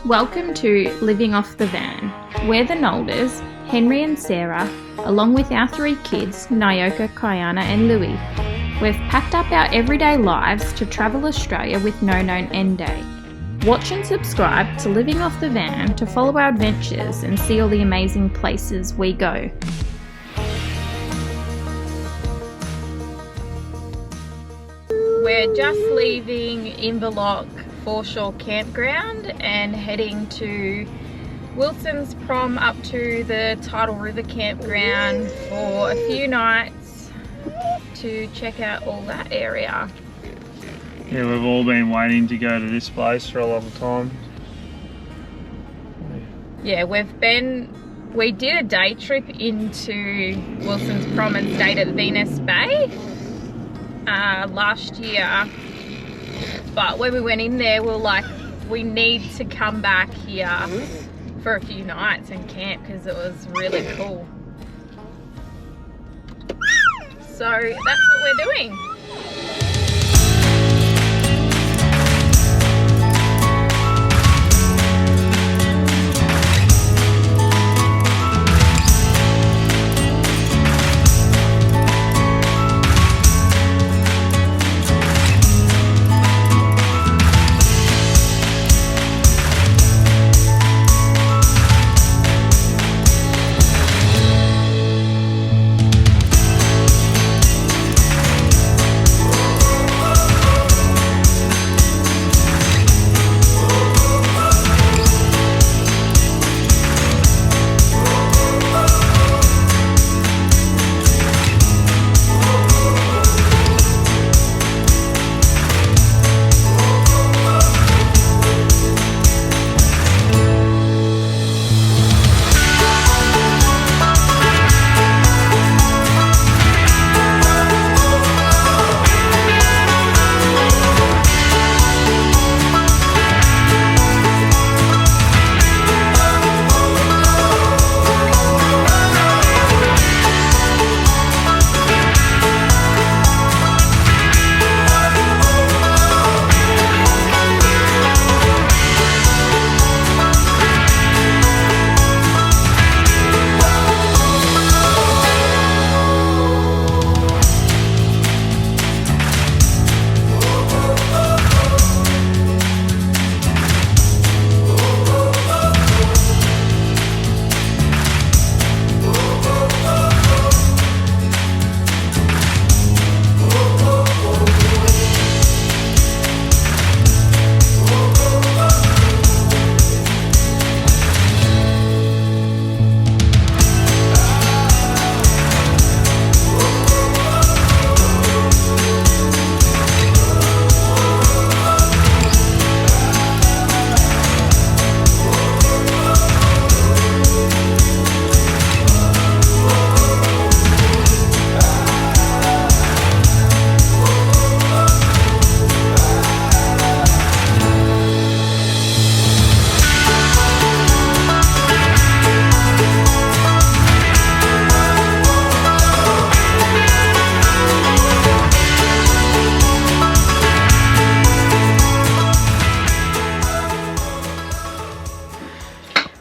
Welcome to Living Off the Van. We're the Nolders, Henry and Sarah, along with our 3 kids, Nyoka, Kiana and Louie. We've packed up our everyday lives to travel Australia with no known end date. Watch and subscribe to Living Off the Van to follow our adventures and see all the amazing places we go. We're just leaving Inverloch Foreshore Campground and heading to Wilson's Prom up to the Tidal River Campground for a few nights to check out all that area. Yeah, we've all been waiting to go to this place for a long time. Yeah, we did a day trip into Wilson's Prom and stayed at Venus Bay last year. But when we went in there, we were like, we need to come back here for a few nights and camp because it was really cool. So that's what we're doing.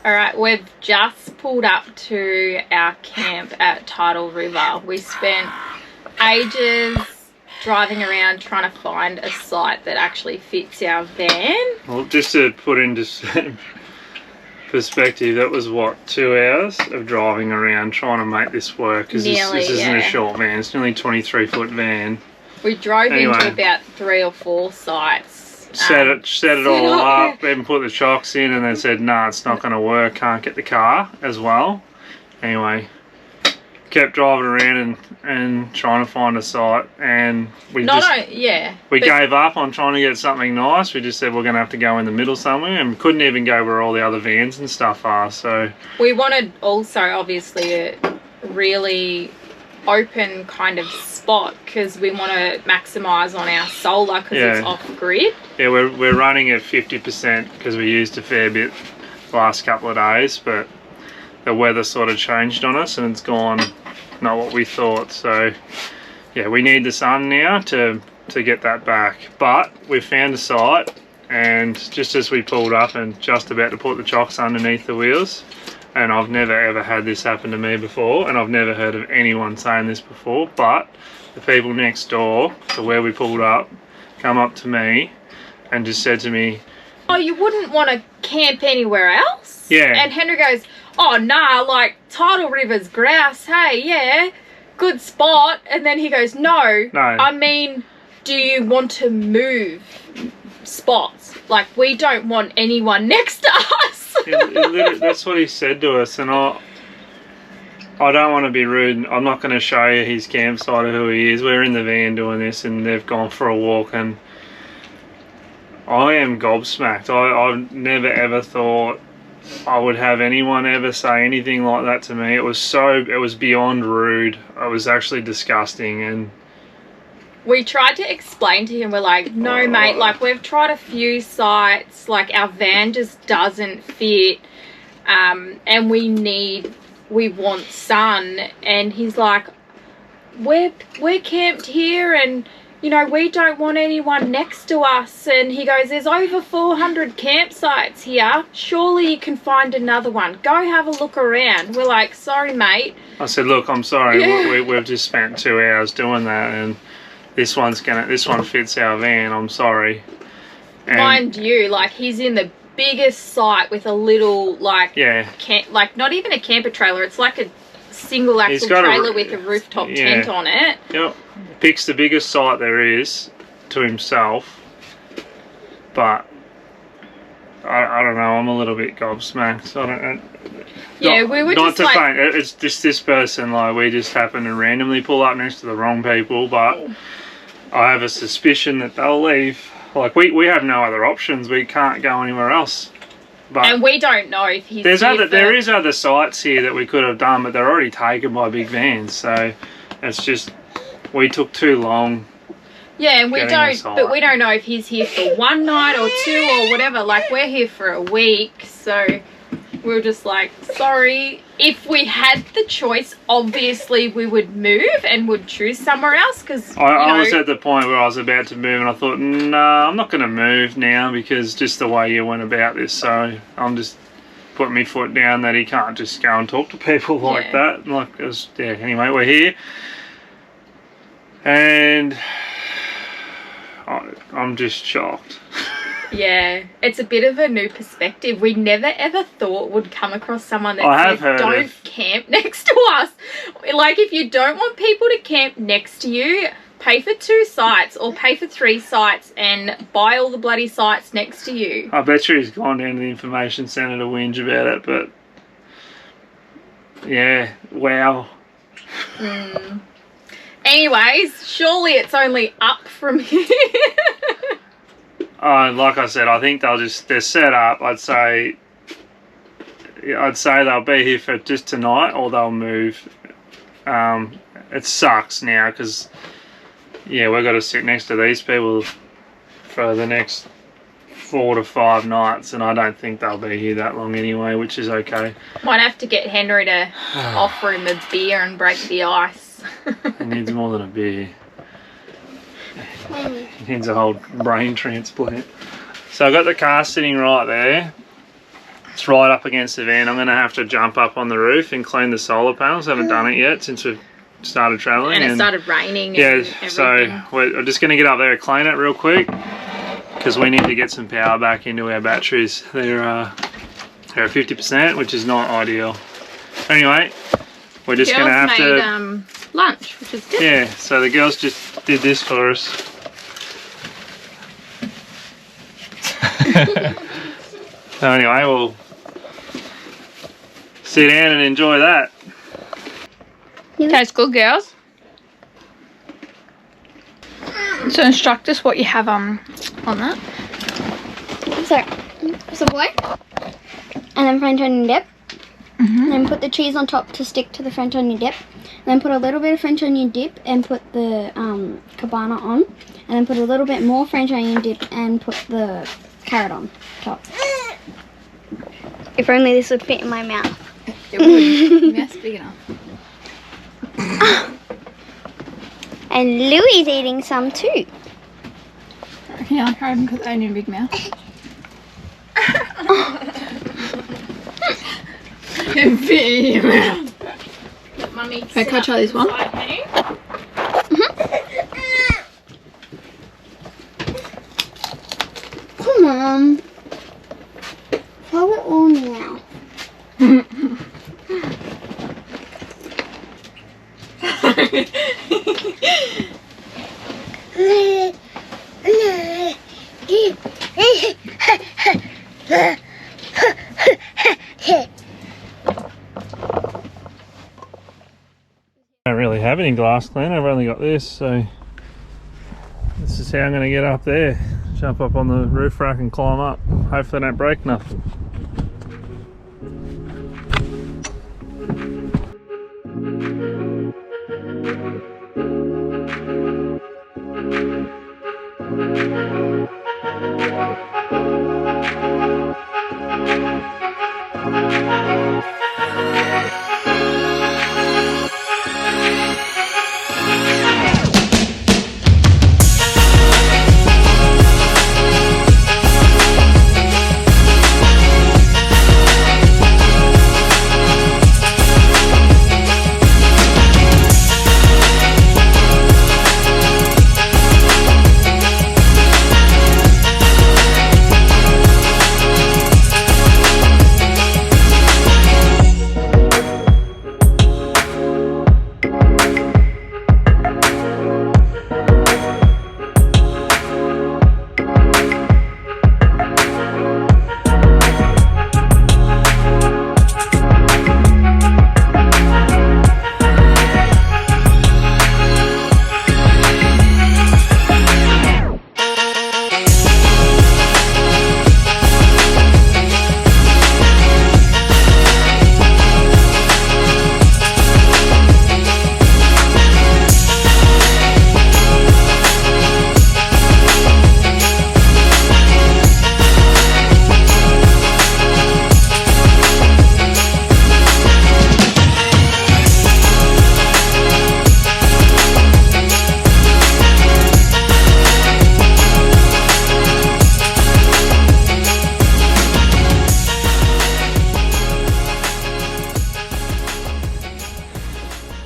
Alright, we've just pulled up to our camp at Tidal River. We spent ages driving around trying to find a site that actually fits our van. Well, just to put into perspective, that was what, 2 hours of driving around trying to make this work, because this isn't a short van, it's nearly a 23-foot van. We drove into about 3 or 4 sites. Set it all up, then put the chocks in, and then said, nah, it's not going to work, can't get the car as well. Anyway, kept driving around and trying to find a site, and we gave up on trying to get something nice. We just said we're going to have to go in the middle somewhere, and couldn't even go where all the other vans and stuff are. So we wanted also obviously a really open kind of spot because we want to maximise on our solar because it's off grid. Yeah, we're running at 50% because we used a fair bit the last couple of days, but the weather sort of changed on us and it's gone not what we thought. So yeah, we need the sun now to get that back, but we found a site and just as we pulled up and just about to put the chocks underneath the wheels, and I've never ever had this happen to me before, and I've never heard of anyone saying this before, but the people next door to where we pulled up come up to me and just said to me, "Oh, you wouldn't want to camp anywhere else?" Yeah. And Henry goes, "Oh, nah, like Tidal River's grouse, hey, yeah, good spot." And then he goes, No, I mean, do you want to move spots? Like, we don't want anyone next to us. That's what he said to us, and I don't want to be rude. I'm not going to show you his campsite or who he is. We're in the van doing this, and they've gone for a walk, and I am gobsmacked. I've never ever thought I would have anyone ever say anything like that to me. It was beyond rude. It was actually disgusting, and we tried to explain to him, we're like, no, mate, like, we've tried a few sites, like, our van just doesn't fit, and we want sun. And he's like, we're camped here, and, you know, we don't want anyone next to us. And he goes, there's over 400 campsites here. Surely you can find another one. Go have a look around. We're like, sorry, mate. I said, look, I'm sorry. Yeah. We've just spent 2 hours doing that, and this one fits our van. I'm sorry. And mind you, like, he's in the biggest site with a little, like, like, not even a camper trailer. It's like a single axle trailer with a rooftop tent on it. Yep. Picks the biggest site there is to himself, but I don't know. I'm a little bit gobsmacked. We were not just to like, faint. It's just this person. Like, we just happened to randomly pull up next to the wrong people, but I have a suspicion that they'll leave. Like, we have no other options. We can't go anywhere else. But and we don't know if he's there is other sites here that we could have done, but they're already taken by big vans. So it's just, we took too long. Yeah, and we don't know if he's here for 1 night or 2 or whatever. Like, we're here for a week, so we were just like, sorry. If we had the choice, obviously we would move and would choose somewhere else, because I was at the point where I was about to move, and I thought, no, I'm not going to move now, because just the way you went about this. So I'm just putting my foot down that he can't just go and talk to people like that. Like, anyway, we're here, and I'm just shocked. Yeah, it's a bit of a new perspective. We never ever thought would come across someone that says, don't camp next to us. Like, if you don't want people to camp next to you, pay for 2 sites or pay for 3 sites and buy all the bloody sites next to you. I bet you he's gone down to the information centre to whinge about it, but yeah, wow. Anyways, surely it's only up from here. Like I said, I think they're set up. I'd say they'll be here for just tonight, or they'll move. It sucks now, because we've got to sit next to these people for the next 4 to 5 nights, and I don't think they'll be here that long anyway, which is okay. Might have to get Henry to offer him a beer and break the ice. He needs more than a beer. He needs a whole brain transplant. So I've got the car sitting right there. It's right up against the van. I'm going to have to jump up on the roof and clean the solar panels. I haven't done it yet since we've started travelling. And it started raining. Yeah, and everything. So we're just going to get up there and clean it real quick, because we need to get some power back into our batteries. They're at 50%, which is not ideal. Anyway, we're just going to have to... lunch, which is good. Yeah, so the girls just did this for us. So anyway, we'll sit down and enjoy that. Tastes good, girls. So instruct us what you have on that. So boy, and then French onion dip. And then put the cheese on top to stick to the French onion dip. And then put a little bit of French onion dip and put the cabana on. And then put a little bit more French onion dip and put the carrot on top. If only this would fit in my mouth. It would. That's big enough. And Louie's eating some too. Yeah, I'll try them because I need a big mouth. Big mouth. Mummy, Okay, can I try this one? Come on. Throw it all now. I don't really have any glass cleaner, I've only got this, so this is how I'm going to get up there. Jump up on the roof rack and climb up. Hopefully I don't break nothing.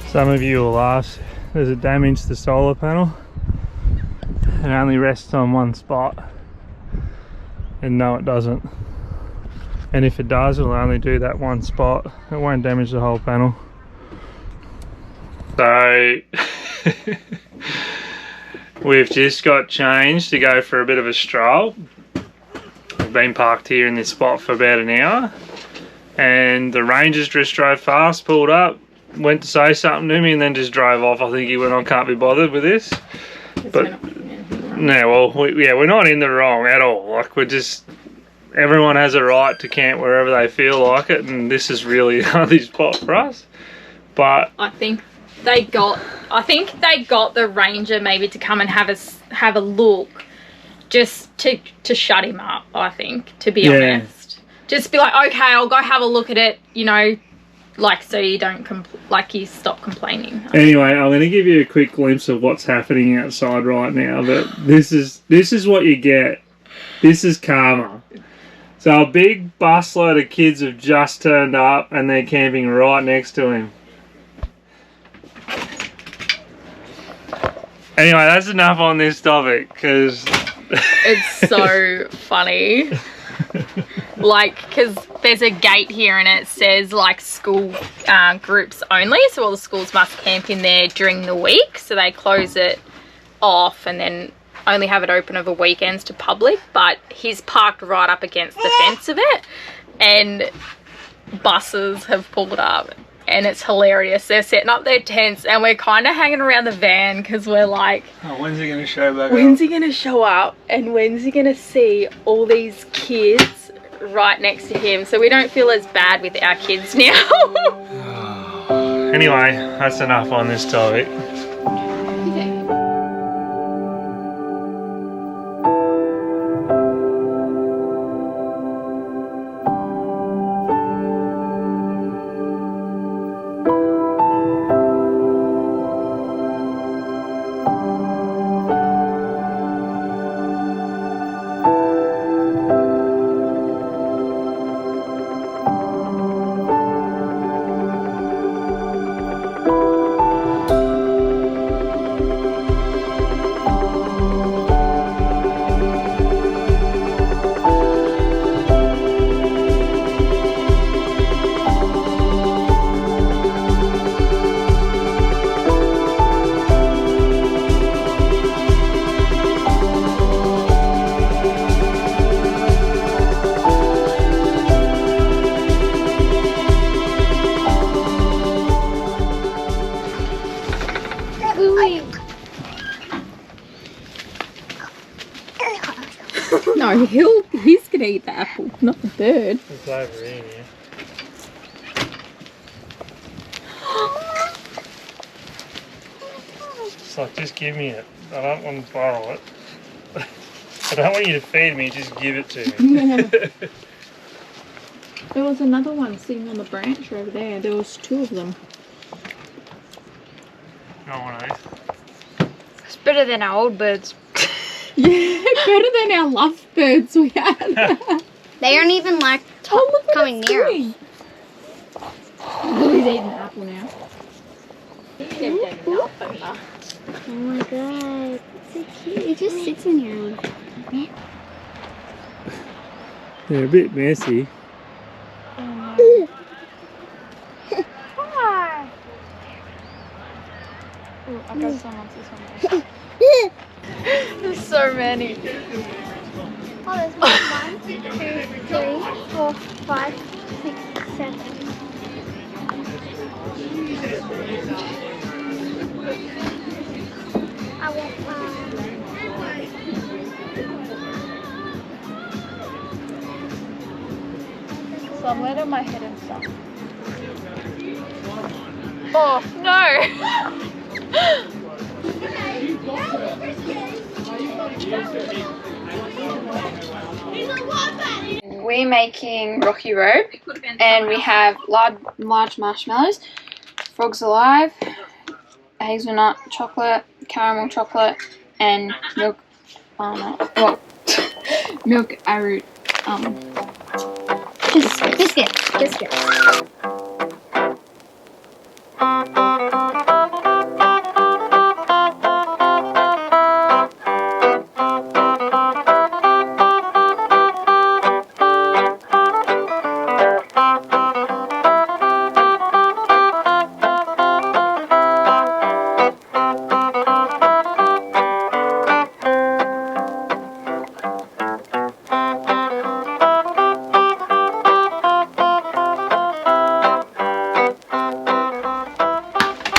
Some of you will ask, does it damage the solar panel? It only rests on one spot, and no, it doesn't. And if it does, it'll only do that one spot. It won't damage the whole panel. So we've just got changed to go for a bit of a stroll. We've been parked here in this spot for about an hour, and the rangers just drove past, pulled up, went to say something to me, and then just drove off. I think he went, I can't be bothered with this. But no, well, we're not in the wrong at all. Like, we're just, everyone has a right to camp wherever they feel like it, and this is really the only spot for us. But I think they got the ranger maybe to come and have a look, just to shut him up. I think, to be honest, just be like, okay, I'll go have a look at it, you know, like, so you don't you stop complaining. Anyway, I'm going to give you a quick glimpse of what's happening outside right now. But this is what you get. This is karma. So a big busload of kids have just turned up, and they're camping right next to him. Anyway, that's enough on this topic, because it's so funny. Like, because there's a gate here and it says like school groups only, so all the schools must camp in there during the week, so they close it off and then only have it open over weekends to public. But he's parked right up against the fence of it, and buses have pulled up, and it's hilarious. They're setting up their tents, and we're kind of hanging around the van because we're like, oh, when's he going to show back up? When's he going to show up, and when's he going to see all these kids right next to him, so we don't feel as bad with our kids now. Anyway, that's enough on this topic. No, he's gonna eat the apple, not the bird. It's over here. It's like, just give me it. I don't want to borrow it. I don't want you to feed me, just give it to me. There was another one sitting on the branch over there. There was 2 of them. Not one of these. It's better than our old birds. Yeah, better than our lovebirds we had. They aren't even like Look what coming it's near us. doing. Louie's eating the apple now. Oh my god, it's so cute. It just sits in your arm. They're a bit messy. Ooh, I got someone this one. There's so many. Oh, there's 1, 2, 3, 4, 5, 6, 7. I want So I'm letting my head and stuff. Oh no! We're making Rocky Road, and we have large marshmallows, frogs alive, hazelnut chocolate, caramel chocolate, and milk. Milk arrowroot. biscuit.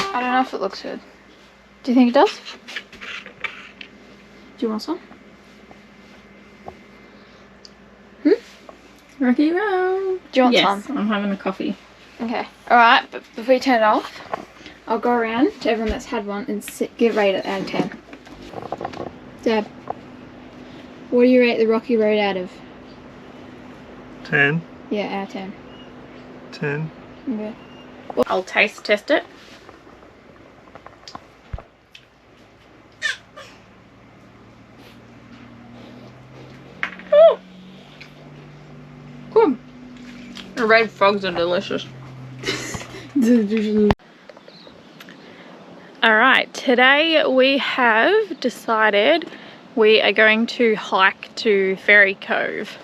I don't know if it looks good. Do you think it does? Do you want some? Rocky Road. Do you want Yes, some? I'm having a coffee. Okay. Alright, but before you turn it off, I'll go around to everyone that's had one and give rate it out of 10. Dad, what do you rate the Rocky Road out of? 10, Yeah, out of 10. 10. Okay. I'll taste test it. Good. The red frogs are delicious. Alright, today we have decided we are going to hike to Ferry Cove.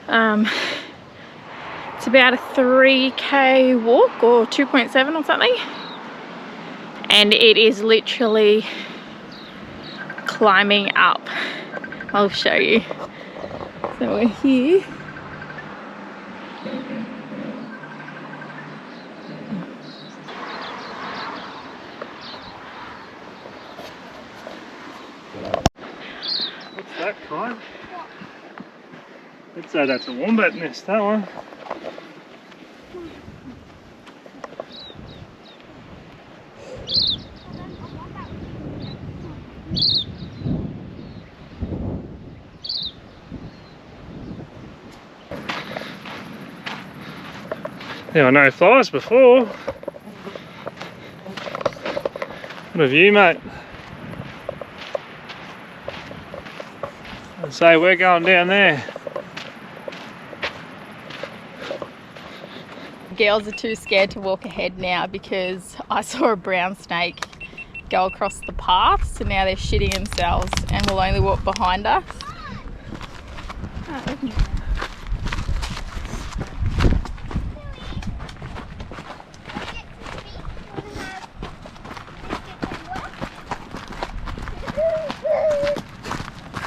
It's about a 3k walk or 2.7 or something, and it is literally climbing up. I'll show you. So we're here. What's that kind? Let's say that's a wombat nest, that one. There were no flies before. What a view, mate. I'd say we're going down there. Girls are too scared to walk ahead now because I saw a brown snake go across the path, so now they're shitting themselves and will only walk behind us.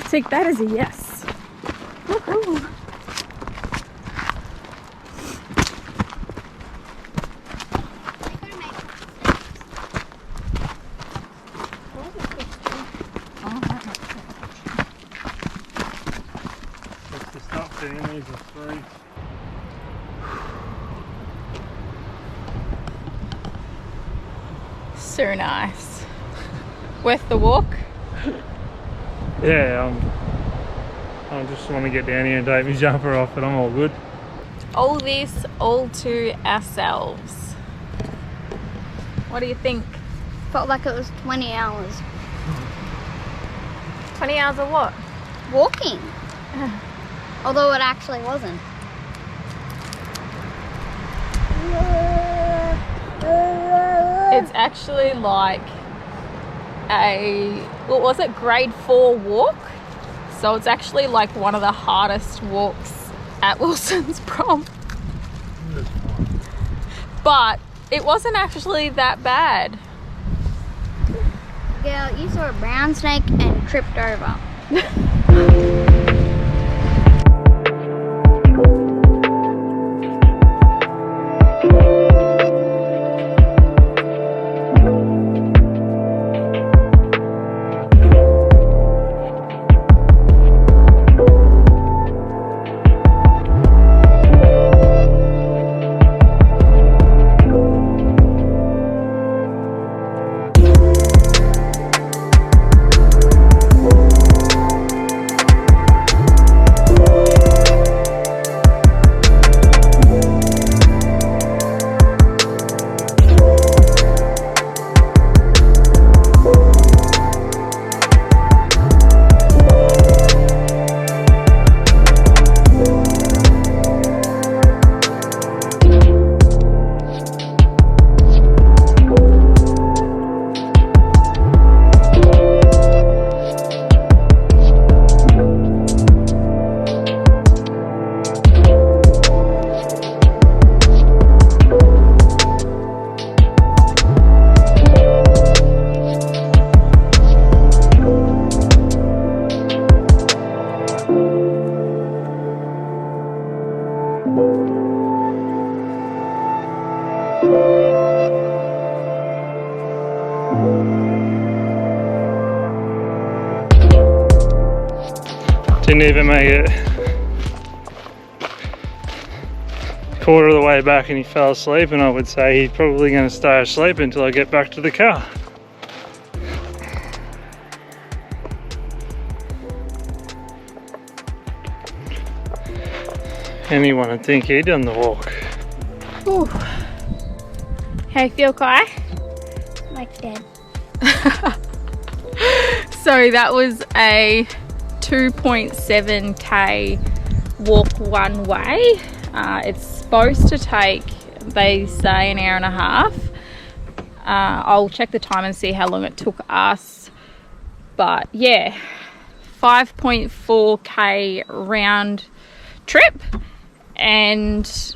Take that as a yes. Woohoo. 15, these are 3. So nice. Worth the walk? Yeah, I just want to get down here and take my jumper off, but I'm all good. All this all to ourselves. What do you think? Felt like it was 20 hours. 20 hours of what? Walking. Although it actually wasn't. It's actually like what was it, grade 4 walk? So it's actually like one of the hardest walks at Wilson's prom. But it wasn't actually that bad. Girl, you saw a brown snake and tripped over. Didn't even make it quarter of the way back and he fell asleep, and I would say he's probably going to stay asleep until I get back to the car. Anyone would think he'd done the walk. Ooh. How you feel, Kai? Like dead. So that was a 2.7k walk one way. It's supposed to take, they say, an hour and a half. I'll check the time and see how long it took us. But yeah, 5.4k round trip and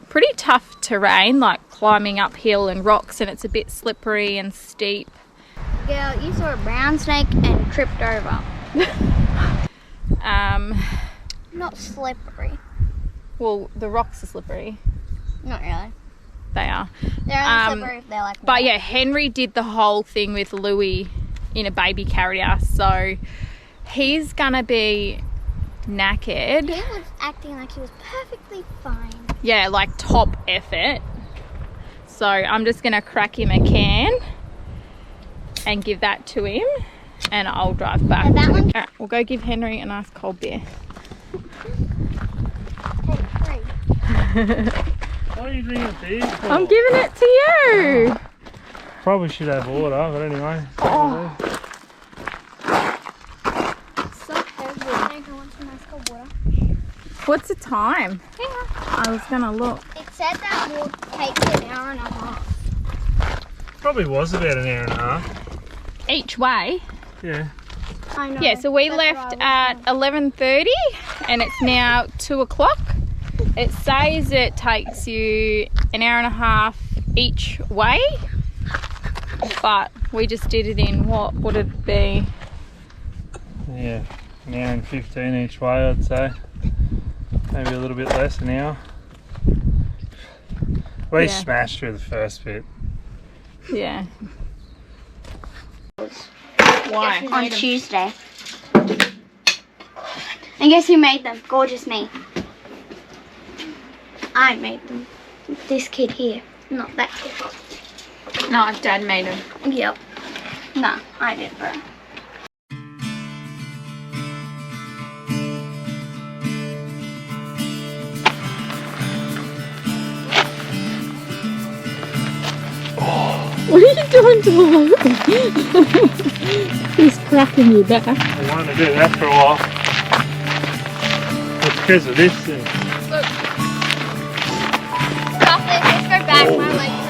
pretty tough terrain, like climbing uphill and rocks, and it's a bit slippery and steep. Girl, you saw a brown snake and tripped over. Not slippery. Well, the rocks are slippery. Not really. They are. They're only slippery if they're like But water. yeah, Henry did the whole thing with Louis in a baby carrier, so he's gonna be knackered. He was acting like he was perfectly fine. Yeah, like top effort. So I'm just gonna crack him a can and give that to him, and I'll drive back. And that one? Alright, we'll go give Henry a nice cold beer. Take 3. Why are you drinking beer for? I'm giving it to you. Probably should have water, but anyway. Oh. So heavy. I want some nice cold water. What's the time? Yeah. I was gonna look. It said that walk takes an hour and a half. Probably was about an hour and a half. Each way. Yeah. I know. Yeah, so we That's left what I was at 11:30 and it's now 2 o'clock. It says it takes you an hour and a half each way, but we just did it in, what would it be? Yeah, an hour and 15 each way, I'd say. Maybe a little bit less, an hour. We Yeah. smashed through the first bit. Yeah. Why? on Tuesday. And guess who made them? Gorgeous me. I made them. This kid here, not that kid. No, Dad made them. Yep. Nah, I did, bro. What are you doing to Logan? He's cracking you back. I wanted to do that for a while. It's because of this thing. Look. Stop this. Let's go back. My legs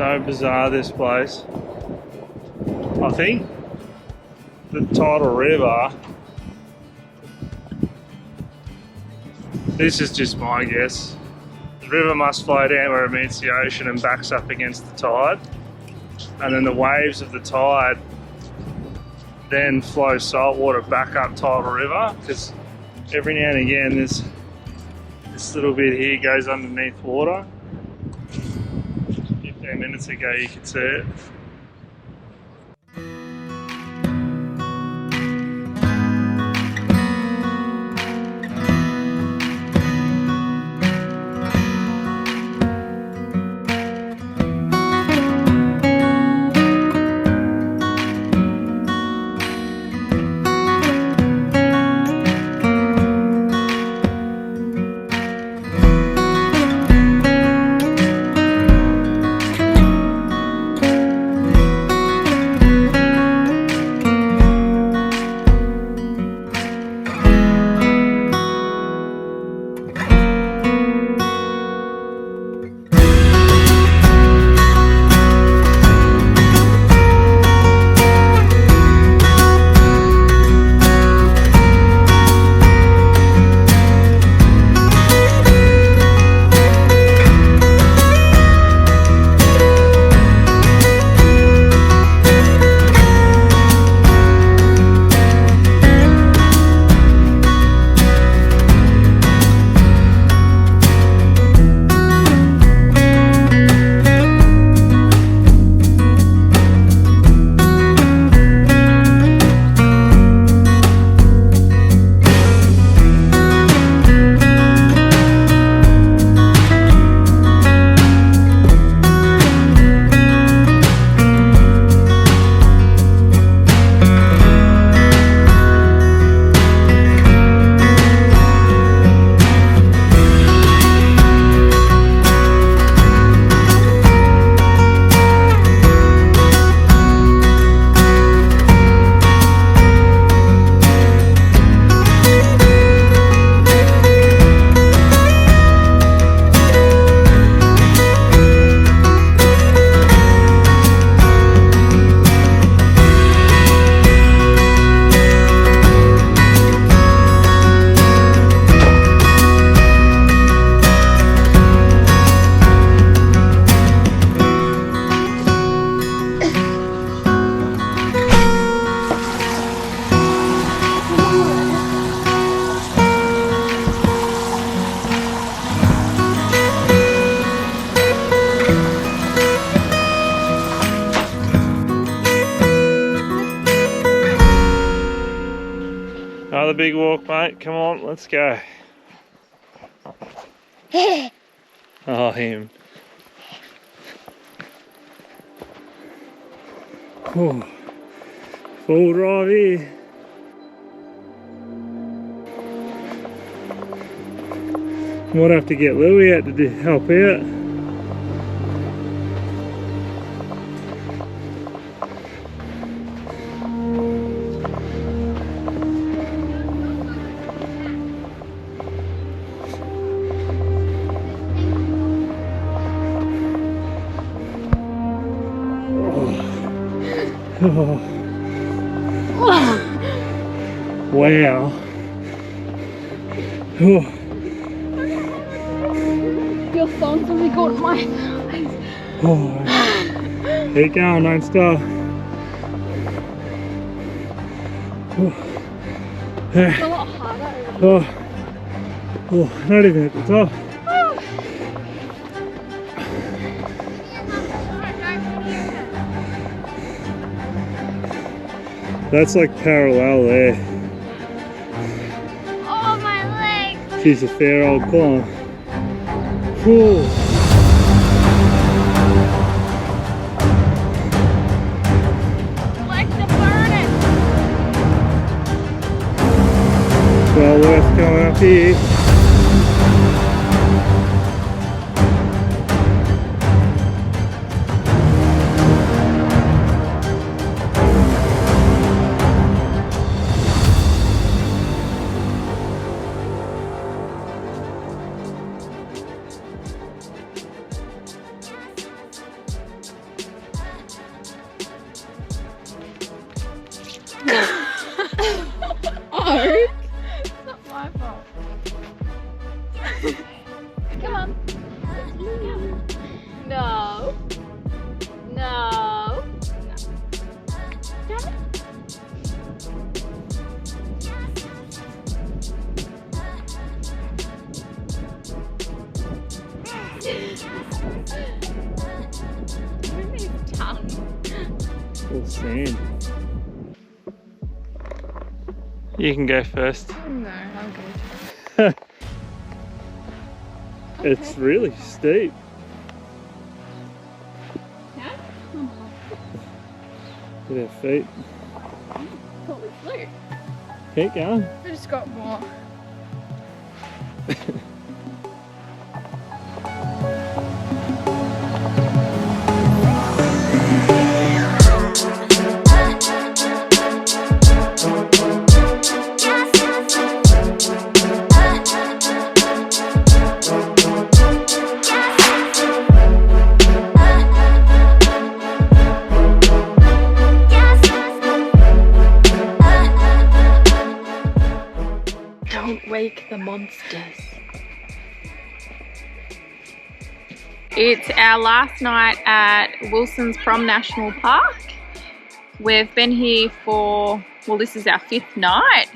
So bizarre, this place. I think the tidal river, this is just my guess, the river must flow down where it meets the ocean and backs up against the tide, and then the waves of the tide then flow salt water back up tidal river, because every now and again this little bit here goes underneath water. 15 minutes ago you could see it. another big walk, mate. Come on, let's go. Oh, him. Oh, full drive here. Might have to get Louie out to help out. Oh. Wow. Oh. Your thongs will be going my eyes. Oh. Keep going, don't stop. Oh. It's a lot harder. Oh. Oh, not even at the top. That's like parallel there. Oh, my leg. She's a fair old climb. Whew. Legs are burning. Well worth going up here. Oh, it's not my fault. Come on. No. No. Damn it. Move his tongue. Full sand. You can go first. No, I'm good. It's really steep. Yeah? With our feet. Holy flute. Keep going. I just got more. Don't wake the monsters. It's our last night at Wilson's Prom National Park. We've been here for, well, this is our 5th night.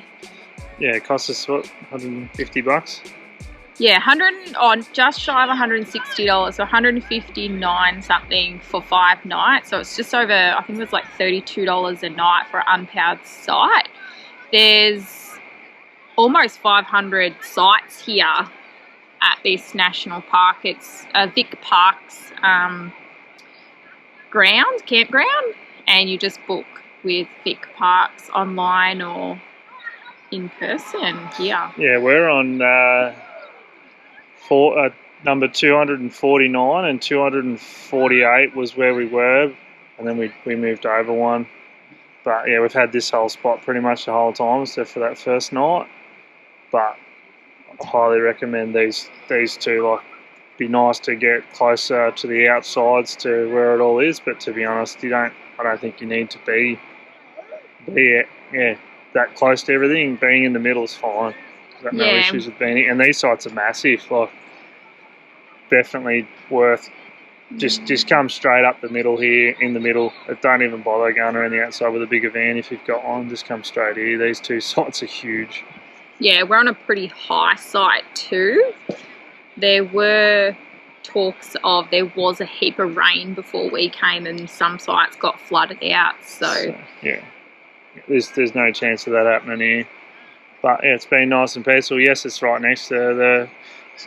Yeah, it cost us what, $150? Yeah, just shy of $160, so 159 something for 5 nights. So it's just over, I think it was like $32 a night for an unpowered site. There's almost 500 sites here at this national park. It's Vic Park's campground, and you just book with Vic Parks online or in person here. Yeah, we're on number 249 and 248 was where we were, and then we moved over one. But yeah, we've had this whole spot pretty much the whole time except for that first night. But I highly recommend these two. Like, be nice to get closer to the outsides to where it all is, but to be honest, I don't think you need to be that close to everything. Being in the middle is fine. Got no issues with being, and these sites are massive. Like, definitely worth. Just come straight up the middle here, in the middle. Don't even bother going around the outside with a bigger van if you've got one. Just come straight here. These two sites are huge. Yeah, we're on a pretty high site too. There were talks of there was a heap of rain before we came, and some sites got flooded out. So yeah, there's no chance of that happening here. But yeah, it's been nice and peaceful. Yes, it's right next to the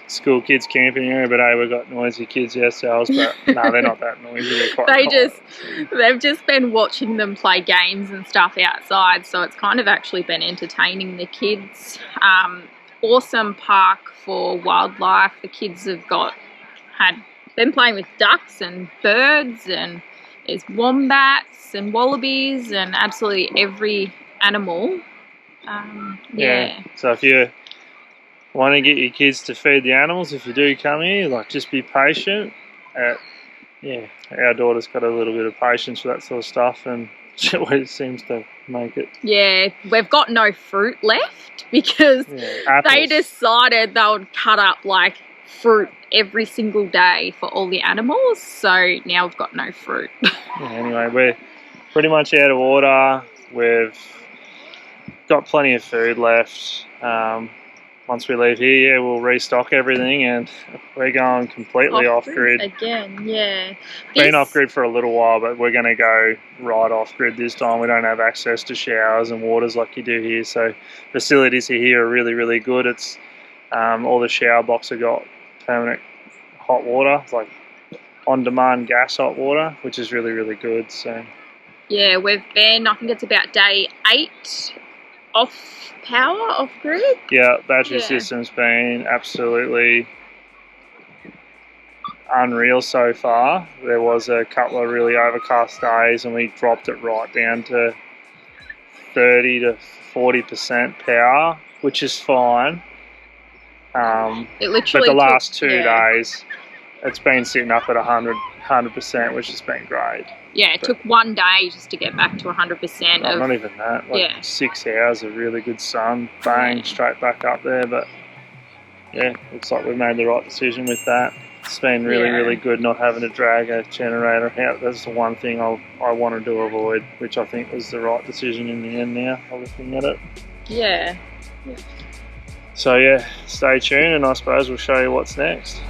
school kids camping area, but hey, we've got noisy kids ourselves, but no, they're not that noisy. They're quite quiet. They've just been watching them play games and stuff outside, so it's kind of actually been entertaining the kids. Awesome park for wildlife. The kids have been playing with ducks and birds, and there's wombats and wallabies and absolutely every animal. Yeah. So if you want to get your kids to feed the animals, if you do come here, like, just be patient. Our daughter's got a little bit of patience for that sort of stuff, and she always seems to make it. Yeah, we've got no fruit left because they decided they would cut up like fruit every single day for all the animals, so now we've got no fruit. Anyway, we're pretty much out of order. We've got plenty of food left. Once we leave here, we'll restock everything, and we're going completely off-grid. Again, yeah. Been off-grid for a little while, but we're going to go right off-grid this time. We don't have access to showers and waters like you do here, so facilities here are really, really good. It's all the shower blocks have got permanent hot water. It's like on-demand gas hot water, which is really, really good. So yeah, we've been, I think it's about day 8 off-grid. Yeah, battery system's been absolutely unreal so far. There was a couple of really overcast days and we dropped it right down to 30 to 40% power, which is fine. But the last 2 days, it's been sitting up at 100%, which has been great. Yeah, it took 1 day just to get back to 100%. Not even that. 6 hours of really good sun, bang, straight back up there. But yeah, looks like we made the right decision with that. It's been really, really good not having to drag a generator out. That's the one thing I wanted to avoid, which I think was the right decision in the end now, looking at it. Yeah. So yeah, stay tuned, and I suppose we'll show you what's next.